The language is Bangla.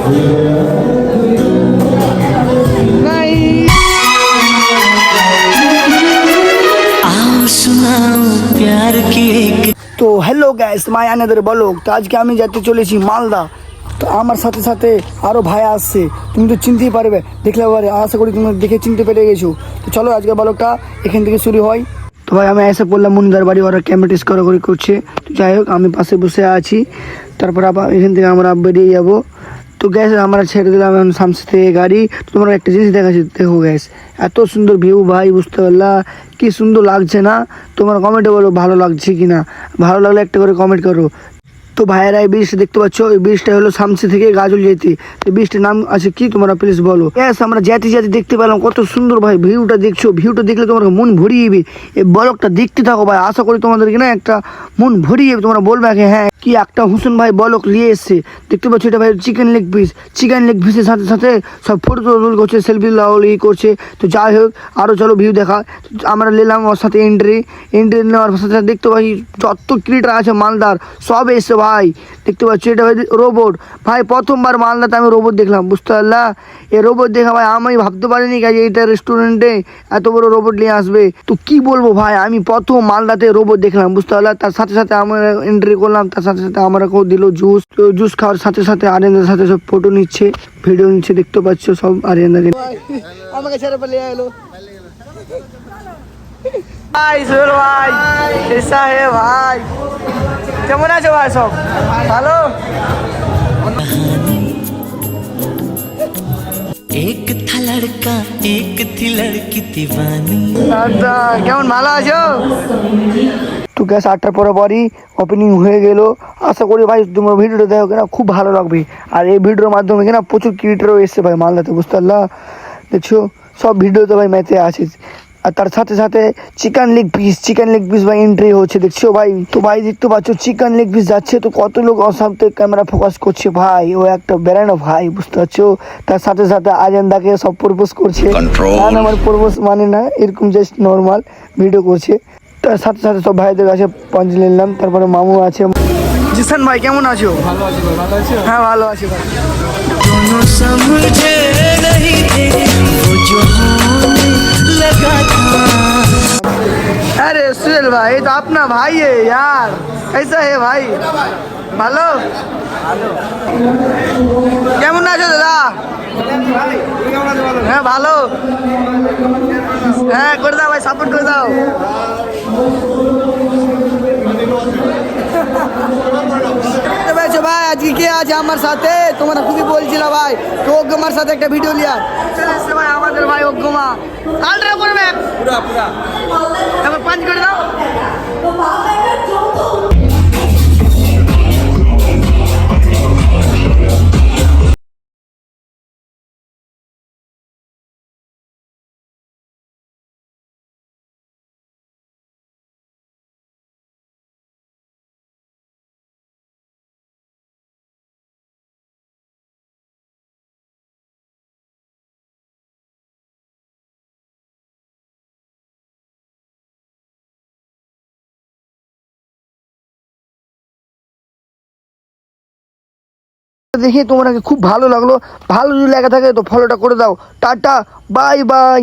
তো hello guys, my another blog. তো আজকে আমি যেতে চলেছি মালদা। তো আমার সাথে সাথে আরও ভাই আসছে, তুমি তো চিনতেই পারবে, দেখলে পারে, আশা করি তুমি দেখে চিনতে পেরে গেছো। তো চলো আজকে ব্লগটা এখান থেকে শুরু হয়। তো ভাই আমি এসে পড়লাম মুন্দার বাড়ি, ওরা ক্যামেরা টেস্ট করাকরি করছে। তো যাই হোক, আমি পাশে বসে আছি। তারপর আবার এখান থেকে আমরা বেরিয়ে যাবো। তো গ্যাস আমরা ছেড়ে দিলাম এখন সামসে থেকে গাড়ি। তোমরা একটা জিনিস দেখাচ্ছি, দেখো গ্যাস, এত সুন্দর ভিউ ভাই, বুঝতে পারলা কি সুন্দর লাগছে না? তোমরা কমেন্টে বলো ভালো লাগছে কি না। ভালো লাগলে একটা করে কমেন্ট করো। তো ভাইয়েরা এই ব্রিজটা দেখতে পাচ্ছ, এই ব্রিজটা হলো সামসি থেকে গাজল যেতে। এই ব্রিজটার নাম আছে কি তোমরা প্লিজ বলো। গ্যাস আমরা যেতে যেতে দেখতে পেলাম কত সুন্দর ভাই ভিউটা দেখছো। ভিউটা দেখলে তোমার মন ভরিয়ে যাবে। এই ব্লগটা দেখতে থাকো ভাই, আশা করি তোমাদেরকে না একটা মন ভরিয়ে যাবে। তোমরা বলবে হ্যাঁ কি একটা হুসেন ভাই ব্লগ নিয়ে এসছে। দেখতে পাচ্ছ এটা ভাই chicken leg piece. Chicken leg পিসের সাথে সাথে সব ফটো করছে, সেলফি লাউলি করছে। তো যাই হোক, আরও চলো ভিউ দেখা। আমরা নিলাম ওর সাথে এন্ট্রি নেওয়ার সাথে সাথে দেখতে পাই যত ক্রিয়েটার আছে মালদার সব এসছে ভাই। দেখতে পাচ্ছি এটা ভাই রোবট। ভাই প্রথমবার মালদাতে আমি রোবট দেখলাম, বুঝতে পারলা? এই রোবট দেখা ভাই আমি ভাবতে পারিনি যে এটা রেস্টুরেন্টে এত বড় রোবট নিয়ে আসবে। তো কি বলবো ভাই, আমি প্রথম মালদাতে রোবট দেখলাম, বুঝতে পারলা? তার সাথে সাথে আমরা এন্ট্রি করলাম, তার সাথে সাথে আমাকেও দিল জুস। জুস খাওয়ার সাথে সাথে আরিয়ানদের সাথে সব ফটো নিচ্ছে, ভিডিও নিচ্ছে, দেখতে পাচ্ছ সব আরিয়ানদাকে। আমাকে ছেড়ে পালিয়ে এলো ভাই। সোহেল ভাই, এসা হে ভাই, কেমন আছো ভাই? সব ভালো? एक था लड़का एक थी लड़की दीवानी। আচ্ছা, কেমন ভালো আছো? তো গ্যাস 8টার পরই ওপেনিং হয়ে গেল। আশা করি ভাই তোমার ভিডিওটা দেখো কিনা খুব ভালো লাগবে। আর এই ভিডিওর মাধ্যমে কিনা প্রচুর ক্রিয়েটারও এসছে ভাই মালদাতে, বুঝতে পারলা? দেখছো সব ভিডিওতে ভাই ম্যাচে আছে। আর তার সাথে সাথে চিকেন লেগ পিস ভাই এন্ট্রি হচ্ছে, দেখছো ভাই? তো ভাই দেখতে পাচ্ছ চিকেন লেগ পিস যাচ্ছে, তো কত লোক অসামতে ক্যামেরা ফোকাস করছে ভাই। ও একটা বেড়ানো ভাই, বুঝতে পারছো? তার সাথে সাথে আজেন্দাকে সব প্রপোজ করছে। আমার প্রপোজ মানে না, এরকম জাস্ট নর্মাল ভিডিও করছে। তার সাথে সাথে সব ভাইদের কাছে পঞ্চ নিলাম। তারপরে মামু আছে। জিসান ভাই কেমন আছো? ভালো আছি ভাই, ভালো আছো? হ্যাঁ ভালো আছি ভাই। दोनों समझे नहीं थे वो जो होने लगा था। अरे सुहेल भाई, ये तो अपना भाई है यार, कैसा है भाई? ভালো কেমন আছো দাদা? হ্যাঁ ভালো। হ্যাঁ করে দাও ভাই, সাপোর্ট করে দাও। দেখতে পেয়েছো ভাই আজকে কে আছে আমার সাথে? তোমরা খুবই বলছিলা ভাই তো অগ্গমার সাথে একটা ভিডিও লিয়া চলে এসছে ভাই আমাদের ভাই অগ্গমা। আলট্রা করবে পুরা পুরা, এবার পাঁচ করে দাও। দেখে তোমার খুব ভালো লাগলো। ভালো যদি লেগে থাকে তো ফলোটা করে দাও। Tata, bye bye.